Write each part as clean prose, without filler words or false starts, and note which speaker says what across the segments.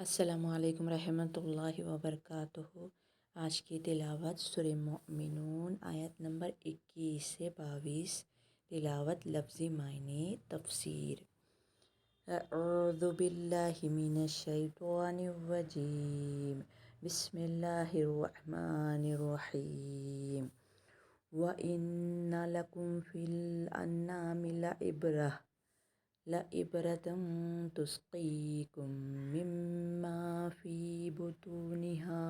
Speaker 1: السلام علیکم رحمۃ اللہ وبرکاتہ۔ آج کی تلاوت سورہ مومنون آیت نمبر 21 سے 22۔ تلاوت لفظی معنی تفسیر۔ اعوذ باللہ من الشیطان الرجیم، بسم اللہ الرحمن الرحیم۔ وَإِنَّ لَكُمْ فِي الْأَنْعَامِ لَعِبْرَةً تُسْقِيكُم مِّمَّا فِي بُطُونِهَا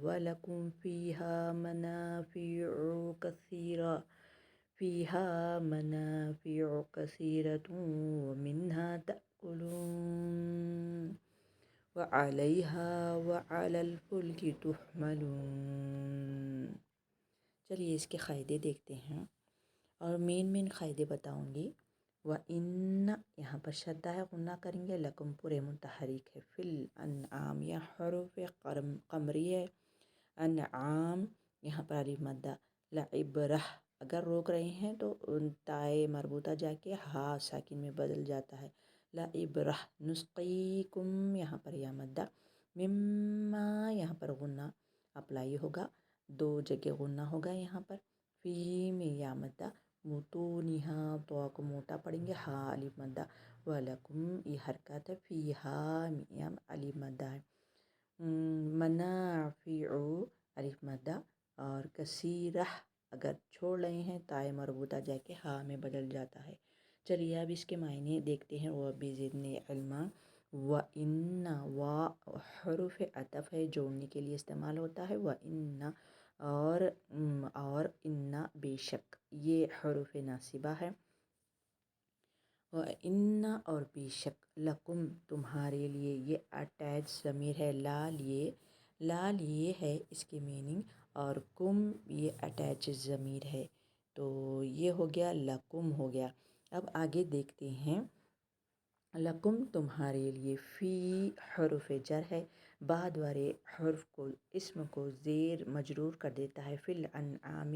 Speaker 1: وَلَكُمْ فِيهَا مَنَافِعُ كَثِيرَةٌ وَمِنْهَا تَأْكُلُونَ وَعَلَيْهَا وَعَلَى الْفُلْكِ تُحْمَلُونَ۔ چلیے اس کے قاعدے دیکھتے ہیں اور مین قاعدے بتاؤں گی۔ وَإِنَّ یہاں پر شدہ ہے، غنہ کریں گے، لکم پورے متحرک ہے، فی الانعام یہ حروف قمری ہے، انعام یہاں پر الف مدہ، لعبرہ اگر روک رہے ہیں تو تائے مربوطہ جا کے ہا ساکن میں بدل جاتا ہے، لعبرہ، نسقیکم یہاں پر یا مدہ، مما یہاں پر غنہ اپلائی ہوگا، دو جگہ غنہ ہوگا یہاں پر، فی میں یا مدہ، بطونہا تو کو موٹا پڑھیں گے، ہا الف مدہ، ولکم یہ حرکات ہے، فیہا یا الف مدہ ہے، منافع الف مدہ، اور کثیرہ اگر چھوڑ رہے ہیں تائے مربوطہ جا کے ہا میں بدل جاتا ہے۔ چلیے اب اس کے معنی دیکھتے ہیں۔ وَبِزِدْنِی عِلْمًا، وَإِنَّ حروف عطف ہے، جوڑنے کے لیے استعمال ہوتا ہے، وَإِنَّ اور اِنَّ بے شک، یہ حروف ناصبہ ہے، وَإِنَّ اور بے شک، لَکُم تمہارے لیے، یہ اٹیچ ضمیر ہے، لا لیے ہے اس کی میننگ، اور کم یہ اٹیچ ضمیر ہے، تو یہ ہو گیا لَکُم ہو گیا۔ اب آگے دیکھتے ہیں۔ لَکُم تمہارے لیے، فی حرف جر ہے، بعد والے حرف کو اسم کو زیر مجرور کر دیتا ہے، فی الانعام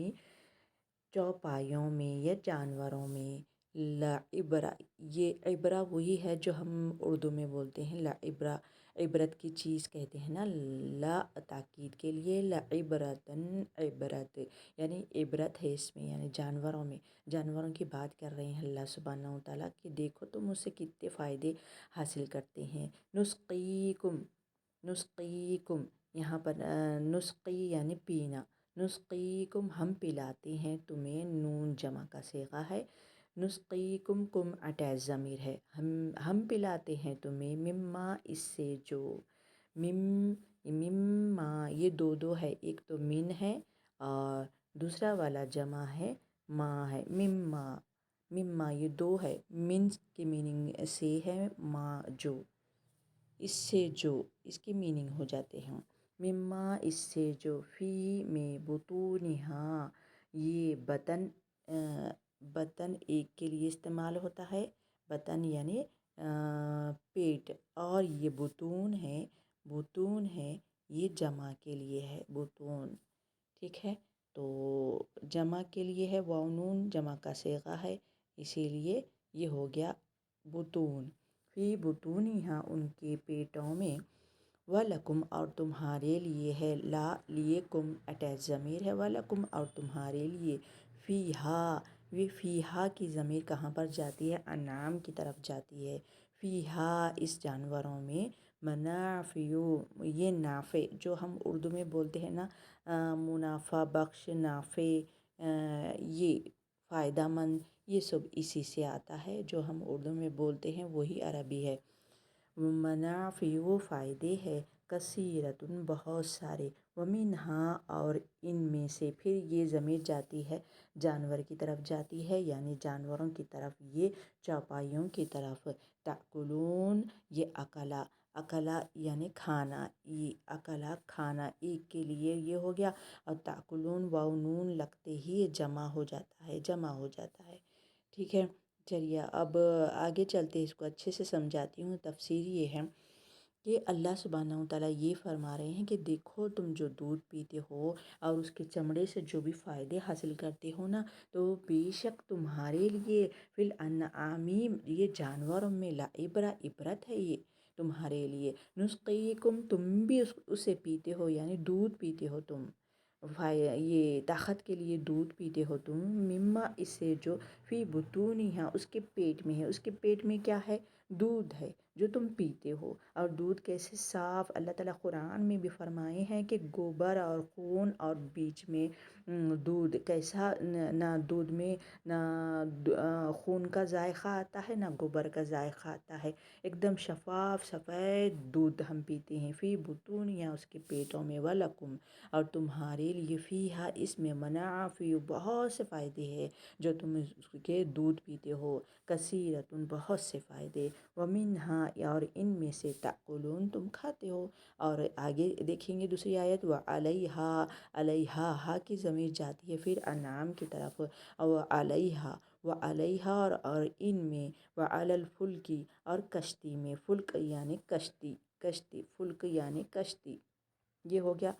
Speaker 1: چوپایوں میں یا جانوروں میں، لعبرہ یہ عبرہ وہی ہے جو ہم اردو میں بولتے ہیں لعبرہ، عبرت کی چیز کہتے ہیں نا، لا تاکید کے لیے، لعبرتن عبرت یعنی عبرت ہے اس میں، یعنی جانوروں کی بات کر رہے ہیں اللہ سبحانہ و تعالیٰ کہ دیکھو تم اس سے کتنے فائدے حاصل کرتے ہیں۔ نسقیکم یہاں پر نسقی یعنی پینا، نسقیکم ہم پلاتے ہیں تمہیں، نون جمع کا صیغہ ہے، نسقیکم کم اٹیچ ضمیر ہے، ہم پلاتے ہیں تمہیں، مما اس سے جو، مما یہ دو ہے، ایک تو من ہے اور دوسرا والا جمع ہے ماں ہے، مما یہ دو ہے، من کی میننگ سے ہے ماں جو، اس سے جو، اس کی میننگ ہو جاتے ہیں، مما اس سے جو، فی میں بطونہا یہ بطن ایک کے لیے استعمال ہوتا ہے، بطن یعنی پیٹ، اور یہ بطون ہے یہ جمع کے لیے ہے، بطون، ٹھیک ہے، تو جمع کے لیے ہے، واو نون جمع کا صیغہ ہے، اسی لیے یہ ہو گیا بطون، فی بطونہا ان کے پیٹوں میں، وَلَکُمْ اور تمہارے لیے ہے، لا لیے کم اٹیچ ضمیر ہے، وَلَکُمْ اور تمہارے لیے، فیہا یہ فیہا کی ضمیر کہاں پر جاتی ہے؟ انعام کی طرف جاتی ہے، فیہا اس جانوروں میں، منافع یہ نافع جو ہم اردو میں بولتے ہیں نا، منافع بخش، نافع یہ فائدہ مند، یہ سب اسی سے آتا ہے، جو ہم اردو میں بولتے ہیں وہی عربی ہے، منافع فائدے ہے، کثیرتن بہت سارے، ومنہا اور ان میں سے، پھر یہ ضمیر جاتی ہے جانور کی طرف جاتی ہے، یعنی جانوروں کی طرف، یہ چوپایوں کی طرف، تأکلون یہ اکلا یعنی کھانا، یہ اکلا کھانا، ایک کے لیے یہ ہو گیا، اور تأکلون واو نون لگتے ہی جمع ہو جاتا ہے، ٹھیک ہے۔ چلیے اب آگے چلتے اس کو اچھے سے سمجھاتی ہوں۔ تفسیر یہ ہے کہ اللہ سبحانہ و تعالیٰ یہ فرما رہے ہیں کہ دیکھو تم جو دودھ پیتے ہو اور اس کے چمڑے سے جو بھی فائدے حاصل کرتے ہو نا، تو بے شک تمہارے لیے فی الانعامی، یہ جانوروں میں عبرت ہے، یہ تمہارے لیے نسقیکم، تم بھی اسے پیتے ہو، یعنی دودھ پیتے ہو تم، یہ طاقت کے لیے دودھ پیتے ہو تم، مما، اس سے جو فی بطونہا، اس کے پیٹ میں ہے، اس کے پیٹ میں کیا ہے؟ دودھ ہے جو تم پیتے ہو۔ اور دودھ کیسے صاف، اللہ تعالیٰ قرآن میں بھی فرمائے ہیں کہ گوبر اور خون اور بیچ میں دودھ کیسا، نہ دودھ میں نہ خون کا ذائقہ آتا ہے، نہ گوبر کا ذائقہ آتا ہے، ایک دم شفاف سفید دودھ ہم پیتے ہیں، فی بطون، یا اس کے پیٹوں میں، ولکم، اور تمہارے لیے، فیہا، اس میں، منافع، بہت سے فائدے ہیں جو تم اس کے دودھ پیتے ہو، کثیرتن، بہت سے فائدے، ومنہا، اور ان میں سے، تاکلون، تم کھاتے ہو۔ اور آگے دیکھیں گے دوسری آیت، وعلیہا، علیہا، ہا کی ضمیر جاتی ہے پھر انعام کی طرف، وعلیہا، وعلیہا، اور ان میں، وعلی الفلکی، اور کشتی میں، فلک یعنی کشتی، کشتی، فلک یعنی کشتی، یہ ہو گیا۔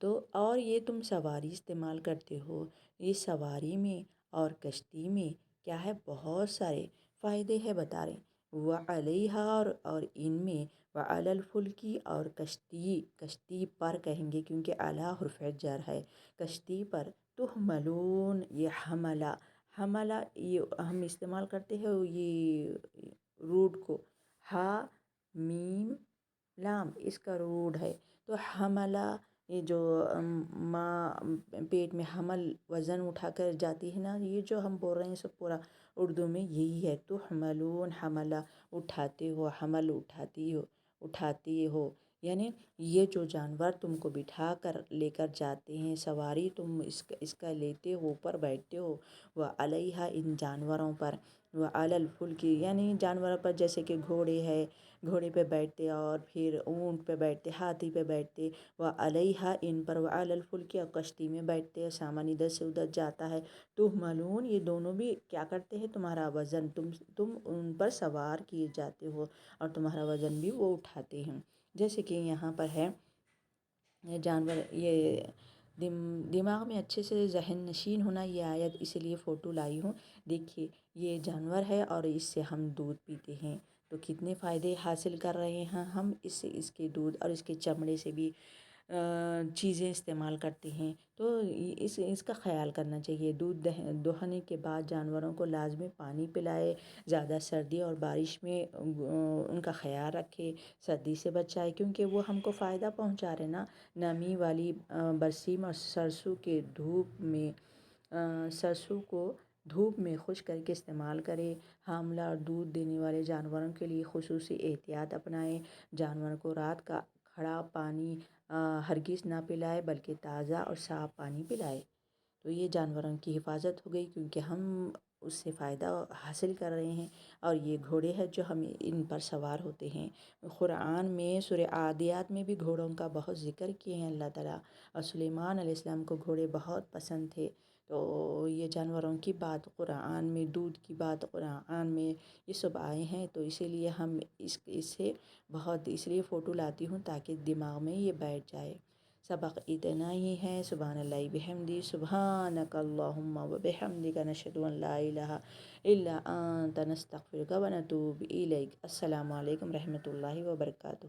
Speaker 1: تو اور یہ تم سواری استعمال کرتے ہو، یہ سواری میں اور کشتی میں کیا ہے؟ بہت سارے فائدے ہیں بتا رہے ہیں۔ وعلیہا، اور ان میں، وعلی الفلکی، اور کشتی، کشتی پر کہیں گے کیونکہ اعلیٰ حرف جر ہے، کشتی پر، تحملون، یہ حملہ، حملہ یہ ہم استعمال کرتے ہیں یہ روٹ کو، ہا میم لام، اس کا روٹ ہے، تو حملہ، یہ جو ماں پیٹ میں حمل، وزن اٹھا کر جاتی ہے نا، یہ جو ہم بول رہے ہیں سب پورا اردو میں یہی ہے، تحملون، حملہ، اٹھاتے ہو، حمل اٹھاتی ہو، یعنی یہ جو جانور تم کو بٹھا کر لے کر جاتے ہیں، سواری تم اس کا لیتے ہو، اوپر بیٹھتے ہو، وعلیہا، ان جانوروں پر، وعلی الفلک، یعنی جانوروں پر، جیسے کہ گھوڑے ہے، گھوڑے پہ بیٹھتے، اور پھر اونٹ پہ بیٹھتے، ہاتھی پہ بیٹھتے، وعلیہا، ان پر، وعلی الفلک، اور کشتی میں بیٹھتے، سامان ادھر سے ادھر جاتا ہے، تحملون، یہ دونوں بھی کیا کرتے ہیں؟ تمہارا وزن، تم ان پر سوار کیے جاتے ہو اور تمہارا وزن بھی وہ اٹھاتے ہیں، جیسے کہ یہاں پر ہے یہ جانور، یہ دماغ میں اچھے سے ذہن نشین ہونا یہ آیت، اسی لیے فوٹو لائی ہوں۔ دیکھیے یہ جانور ہے اور اس سے ہم دودھ پیتے ہیں، تو کتنے فائدے حاصل کر رہے ہیں ہم اس کے دودھ اور اس کے چمڑے سے بھی چیزیں استعمال کرتے ہیں، تو اس کا خیال کرنا چاہیے۔ دودھ دوہنے کے بعد جانوروں کو لازمی پانی پلائے، زیادہ سردی اور بارش میں ان کا خیال رکھے، سردی سے بچائے، کیونکہ وہ ہم کو فائدہ پہنچا رہے نا۔ نمی والی برسیم اور سرسوں کے دھوپ میں، سرسوں کو دھوپ میں خشک کر کے استعمال کرے۔ حاملہ اور دودھ دینے والے جانوروں کے لیے خصوصی احتیاط اپنائیں، جانور کو رات کا کھڑا پانی ہرگز نہ پلائے بلکہ تازہ اور صاف پانی پلائے۔ تو یہ جانوروں کی حفاظت ہو گئی، کیونکہ ہم اس سے فائدہ حاصل کر رہے ہیں، اور یہ گھوڑے ہیں جو ہم ان پر سوار ہوتے ہیں۔ قرآن میں سورہ عادیات میں بھی گھوڑوں کا بہت ذکر کیے ہیں اللہ تعالیٰ، اور سلیمان علیہ السلام کو گھوڑے بہت پسند تھے، تو یہ جانوروں کی بات قرآن میں، دودھ کی بات قرآن میں، یہ سب آئے ہیں، تو اسی لیے ہم اس سے بہت، اس لیے فوٹو لاتی ہوں تاکہ دماغ میں یہ بیٹھ جائے۔ سبق اتنا ہی ہے۔ سبحان اللہ بحمدی، سبحانک اللہم و بحمدک، نشہد ان لا الہ الا انت، نستغفرک و نتوب الیک۔ السلام علیکم رحمۃ اللہ وبرکاتہ۔